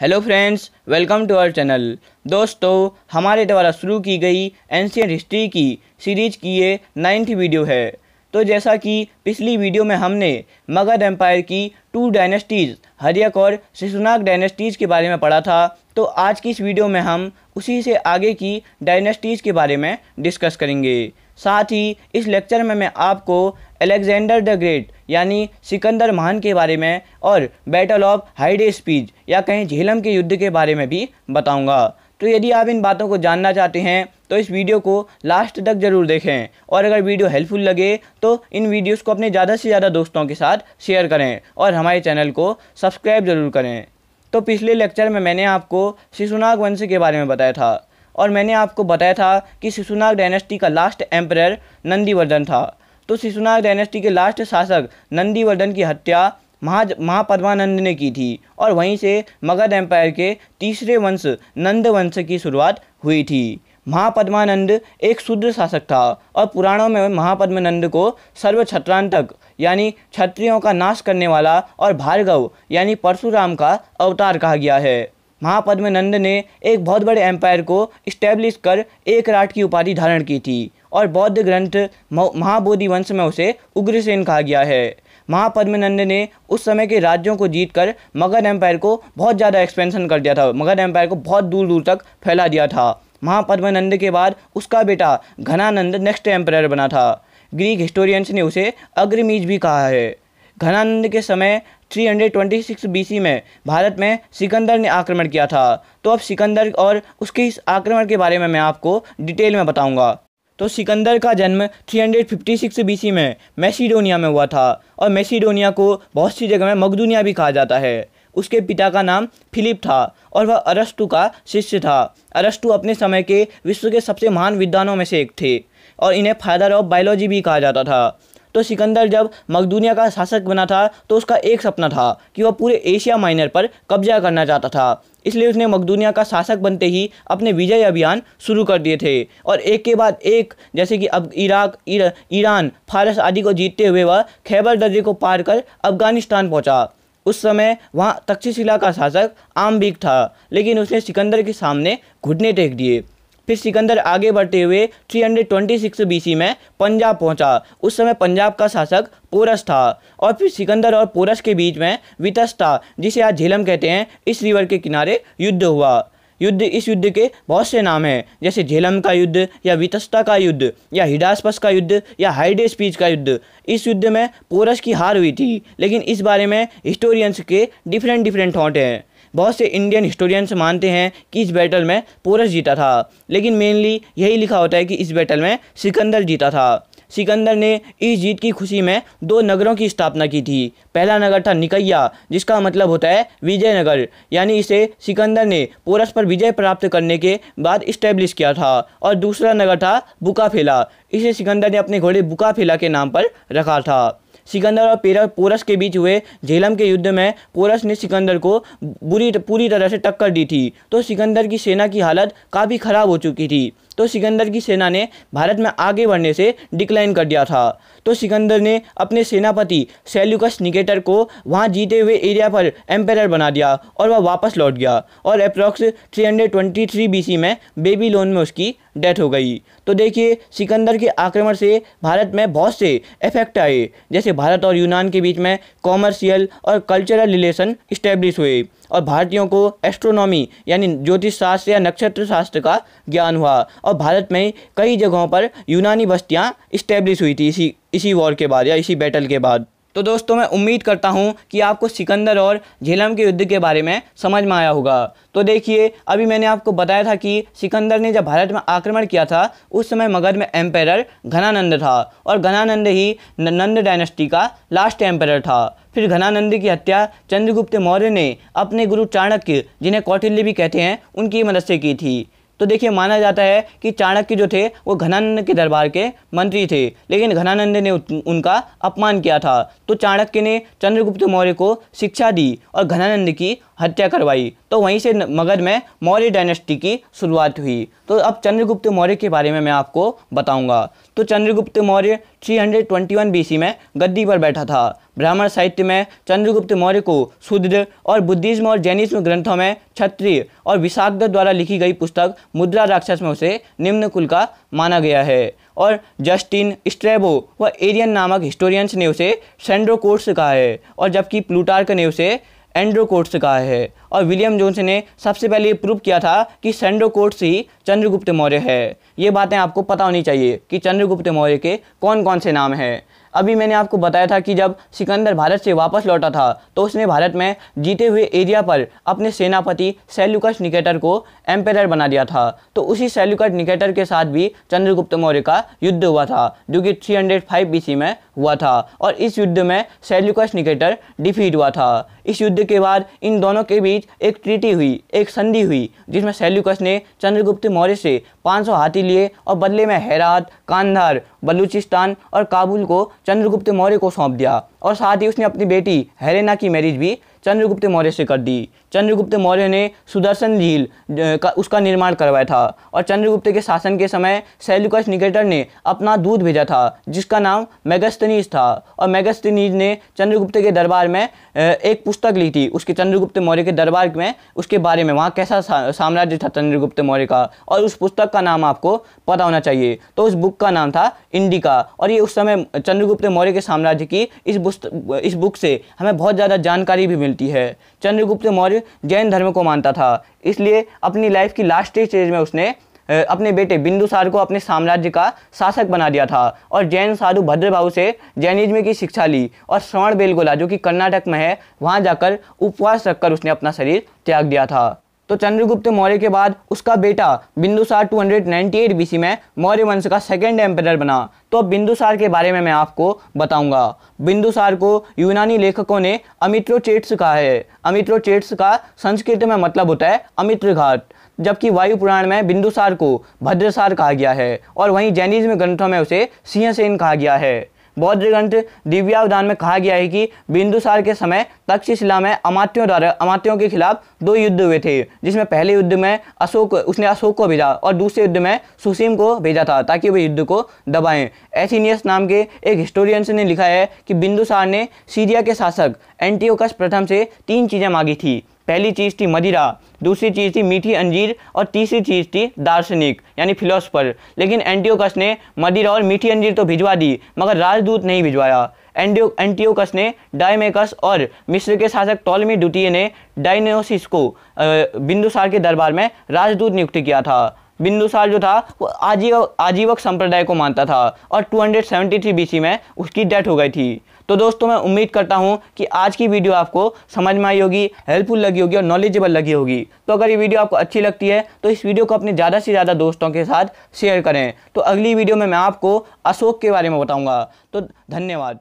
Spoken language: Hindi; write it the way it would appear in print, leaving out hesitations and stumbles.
Hello friends, welcome to our channel. दोस्तों, हमारे द्वारा शुरू की गई एंशियंट हिस्ट्री की सीरीज की ये 9th वीडियो है। तो जैसा कि पिछली वीडियो में हमने मगध एम्पायर की 2 डायनेस्टीज़ हर्यक और शिशुनाग डायनेस्टीज़ के बारे में पढ़ा था, तो आज की इस वीडियो में हम उसी से आगे की डायनेस्टीज़ के बारे में डिस्कस करेंगे। साथ ही इस लेक्चर में मैं आपको अलेक्जेंडर द ग्रेट यानी सिकंदर महान के बारे में और बैटल ऑफ हाइडेस्पीज या कहीं झेलम के युद्ध के बारे में भी बताऊंगा। तो यदि आप इन बातों को जानना चाहते हैं तो इस वीडियो को लास्ट तक ज़रूर देखें, और अगर वीडियो हेल्पफुल लगे तो इन वीडियोस को अपने ज़्यादा से ज़्यादा दोस्तों के साथ शेयर करें और हमारे चैनल को सब्सक्राइब ज़रूर करें। तो पिछले लेक्चर में मैंने आपको शिशुनाग वंश के बारे में बताया था, और मैंने आपको बताया था कि शिशुनाग डायनेस्टी का लास्ट एम्परर नंदीवर्धन था। तो शिशुनाग डायनेस्टी के लास्ट शासक नंदीवर्धन की हत्या महापद्मानंद ने की थी, और वहीं से मगध एम्पायर के तीसरे वंश नंद वंश की शुरुआत हुई थी। महापद्मानंद एक शूद्र शासक था, और पुराणों में महापद्मानंद को सर्वछत्रांतक यानी क्षत्रियों का नाश करने वाला और भार्गव यानी परशुराम का अवतार कहा गया है। महापद्मानंद ने एक बहुत बड़े एम्पायर को इस्टेब्लिश कर एक राट की उपाधि धारण की थी, और बौद्ध ग्रंथ महाबोधि वंश में उसे उग्रसेन कहा गया है। महापद्मानंद ने उस समय के राज्यों को जीतकर मगध एम्पायर को बहुत ज़्यादा एक्सपेंशन कर दिया था, मगध एम्पायर को बहुत दूर दूर तक फैला दिया था। महापद्मानंद के बाद उसका बेटा घनानंद नेक्स्ट एम्पायर बना था। ग्रीक हिस्टोरियंस ने उसे अग्रमीज भी कहा है। घनानंद के समय 326 BC में भारत में सिकंदर ने आक्रमण किया था। तो अब सिकंदर और उसके इस आक्रमण के बारे में मैं आपको डिटेल में बताऊंगा। तो सिकंदर का जन्म 356 BC में मैसिडोनिया में हुआ था, और मैसिडोनिया को बहुत सी जगह में मकदूनिया भी कहा जाता है। उसके पिता का नाम फिलिप था, और वह अरस्तु का शिष्य था। अरस्तु अपने समय के विश्व के सबसे महान विद्वानों में से एक थे, और इन्हें फादर ऑफ बायोलॉजी भी कहा जाता था। तो सिकंदर जब मकदूनिया का शासक बना था तो उसका एक सपना था कि वह पूरे एशिया माइनर पर कब्जा करना चाहता था। इसलिए उसने मकदूनिया का शासक बनते ही अपने विजय अभियान शुरू कर दिए थे, और एक के बाद एक, जैसे कि अब इराक, ईरान, फारस आदि को जीतते हुए वह खैबर दर्रे को पार कर अफगानिस्तान पहुंचा। उस समय वहाँ तक्षशिला का शासक आमबिक था, लेकिन उसने सिकंदर के सामने घुटने टेक दिए। फिर सिकंदर आगे बढ़ते हुए 326 BC में पंजाब पहुंचा। उस समय पंजाब का शासक पोरस था, और फिर सिकंदर और पोरस के बीच में वितस्ता, जिसे आज झेलम कहते हैं, इस रिवर के किनारे युद्ध हुआ। इस युद्ध के बहुत से नाम हैं, जैसे झेलम का युद्ध, या वितस्ता का युद्ध, या हिडास्पस का युद्ध, या हाइडेस्पीज का युद्ध। इस युद्ध में पोरस की हार हुई थी, लेकिन इस बारे में हिस्टोरियंस के डिफरेंट थॉट हैं। बहुत से इंडियन हिस्टोरियंस मानते हैं कि इस बैटल में पोरस जीता था, लेकिन मेनली यही लिखा होता है कि इस बैटल में सिकंदर जीता था। सिकंदर ने इस जीत की खुशी में 2 नगरों की स्थापना की थी। पहला नगर था निकैया, जिसका मतलब होता है विजयनगर, यानी इसे सिकंदर ने पोरस पर विजय प्राप्त करने के बाद इस्टेब्लिश किया था। और दूसरा नगर था बुकाफेला, इसे सिकंदर ने अपने घोड़े बुकाफेला के नाम पर रखा था। सिकंदर और पोरस के बीच हुए झेलम के युद्ध में पोरस ने सिकंदर को पूरी तरह से टक्कर दी थी। तो सिकंदर की सेना की हालत काफ़ी ख़राब हो चुकी थी, तो सिकंदर की सेना ने भारत में आगे बढ़ने से डिक्लाइन कर दिया था। तो सिकंदर ने अपने सेनापति सेल्यूकस निकेटर को वहां जीते हुए एरिया पर एम्पायर बना दिया, और वह वापस लौट गया, और अप्रॉक्स 323 BC में बेबीलोन में उसकी डेथ हो गई। तो देखिए, सिकंदर के आक्रमण से भारत में बहुत से इफेक्ट आए, जैसे भारत और यूनान के बीच में कॉमर्शियल और कल्चरल रिलेशन इस्टेब्लिश हुए, और भारतीयों को एस्ट्रोनॉमी यानी ज्योतिष शास्त्र या नक्षत्र शास्त्र का ज्ञान हुआ, और भारत में कई जगहों पर यूनानी बस्तियां इस्टेब्लिश हुई थी इसी वॉर के बाद या इसी बैटल के बाद। तो दोस्तों, मैं उम्मीद करता हूं कि आपको सिकंदर और झेलम के युद्ध के बारे में समझ में आया होगा। तो देखिए, अभी मैंने आपको बताया था कि सिकंदर ने जब भारत में आक्रमण किया था उस समय मगध में एम्पायर घनानंद था, और घनानंद ही नंद डायनेस्टी का लास्ट एम्पायर था। फिर घनानंद की हत्या चंद्रगुप्त मौर्य ने अपने गुरु चाणक्य, जिन्हें कौटिल्य भी कहते हैं, उनकी मदद से की थी। तो देखिए, माना जाता है कि चाणक्य जो थे वो घनानंद के दरबार के मंत्री थे, लेकिन घनानंद ने उनका अपमान किया था। तो चाणक्य ने चंद्रगुप्त मौर्य को शिक्षा दी और घनानंद की हत्या करवाई। तो वहीं से मगध में मौर्य डायनेस्टी की शुरुआत हुई। तो अब चंद्रगुप्त मौर्य के बारे में मैं आपको बताऊंगा। तो चंद्रगुप्त मौर्य 321 BC में गद्दी पर बैठा था। ब्राह्मण साहित्य में चंद्रगुप्त मौर्य को शूद्र और बुद्धिज्म और जैनिज्म ग्रंथों में क्षत्रिय और विशाखदत्त द्वारा लिखी गई पुस्तक मुद्रा राक्षस में उसे निम्न कुल का माना गया है। और जस्टिन, स्ट्रैबो व एरियन नामक हिस्टोरियंस ने उसे सेंड्रोकोट्स कहा है, और जबकि प्लूटार्क ने उसे एंड्रोकोट्स कहा है। और विलियम जोन्स ने सबसे पहले ये प्रूव किया था कि सेंड्रोकोट्स ही चंद्रगुप्त मौर्य है। ये बातें आपको पता होनी चाहिए कि चंद्रगुप्त मौर्य के कौन कौन से नाम हैं। अभी मैंने आपको बताया था कि जब सिकंदर भारत से वापस लौटा था तो उसने भारत में जीते हुए एरिया पर अपने सेनापति सेल्यूकस निकेटर को एम्पेरर बना दिया था। तो उसी सेल्यूकस निकेटर के साथ भी चंद्रगुप्त मौर्य का युद्ध हुआ था, जो कि 305 BC में हुआ था। और इस युद्ध में सेल्यूकस निकेटर डिफीट हुआ था। इस युद्ध के बाद इन दोनों के बीच एक ट्रीटी हुई, एक संधि हुई, जिसमें सेल्यूकस ने चंद्रगुप्त मौर्य से 500 हाथी लिए और बदले में हेरात, कांधार, बलूचिस्तान और काबुल को चंद्रगुप्त मौर्य को सौंप दिया। और साथ ही उसने अपनी बेटी हेलेना की मैरिज भी चंद्रगुप्त मौर्य से कर दी। चंद्रगुप्त मौर्य ने सुदर्शन झील उसका निर्माण करवाया था। और चंद्रगुप्त के शासन के समय सेल्यूकस निकेटर ने अपना दूत भेजा था, जिसका नाम मेगास्थनीज था। और मेगास्थनीज ने चंद्रगुप्त के दरबार में एक पुस्तक ली थी, उसके चंद्रगुप्त मौर्य के दरबार में, उसके बारे में, वहाँ कैसा साम्राज्य था चंद्रगुप्त मौर्य का। और उस पुस्तक का नाम आपको पता होना चाहिए। तो उस बुक का नाम था इंडिका। और ये उस समय चंद्रगुप्त मौर्य के साम्राज्य की इस बुक से हमें बहुत ज़्यादा जानकारी भी मिलती है। चंद्रगुप्त मौर्य जैन धर्म को मानता था, इसलिए अपनी लाइफ की लास्ट स्टेज में उसने अपने बेटे बिंदुसार को अपने साम्राज्य का शासक बना दिया था। और जैन साधु भद्रबाहु से जैनिज्म की शिक्षा ली। और श्रवणबेलगोला, जो कि कर्नाटक में है, वहाँ जाकर उपवास रखकर उसने अपना शरीर त्याग दिया था। तो चंद्रगुप्त मौर्य के बाद उसका बेटा बिंदुसार 298 BC में मौर्य वंश का सेकेंड एम्परर बना। तो अब बिंदुसार के बारे में मैं आपको बताऊंगा। बिंदुसार को यूनानी लेखकों ने अमित्रोचेट्स कहा है। अमित्रोचेट्स का संस्कृत में मतलब होता है अमित्र घाट, जबकि वायु पुराण में बिंदुसार को भद्रसार कहा गया है। और वहीं जैनिज्म ग्रंथों में उसे सिंहसेन कहा गया है। बौद्ध ग्रंथ दिव्यावधान में कहा गया है कि बिंदुसार के समय तक्षशिला में अमात्यों के खिलाफ 2 युद्ध हुए थे, जिसमें पहले युद्ध में उसने अशोक को भेजा और दूसरे युद्ध में सुसीम को भेजा था, ताकि वे युद्ध को दबाएं। एथिनियस नाम के एक हिस्टोरियंस ने लिखा है कि बिंदुसार ने सीरिया के शासक एंटियोकस प्रथम से 3 चीज़ें मांगी थी। पहली चीज़ थी मदिरा, दूसरी चीज़ थी मीठी अंजीर, और तीसरी चीज़ थी दार्शनिक यानी फिलोसफर। लेकिन एंटियोकस ने मदिरा और मीठी अंजीर तो भिजवा दी, मगर राजदूत नहीं भिजवाया। एंटियोकस ने डायमेकस और मिस्र के शासक टॉलमी द्वितीय ने डायनोसिस को बिंदुसार के दरबार में राजदूत नियुक्त किया था। बिंदुसार जो था वो आजीवक संप्रदाय को मानता था। और 273 BC में उसकी डेथ हो गई थी। तो दोस्तों, मैं उम्मीद करता हूं कि आज की वीडियो आपको समझ में आई होगी, हेल्पफुल लगी होगी और नॉलेजेबल लगी होगी। तो अगर ये वीडियो आपको अच्छी लगती है तो इस वीडियो को अपने ज़्यादा से ज़्यादा दोस्तों के साथ शेयर करें। तो अगली वीडियो में मैं आपको अशोक के बारे में बताऊँगा। तो धन्यवाद।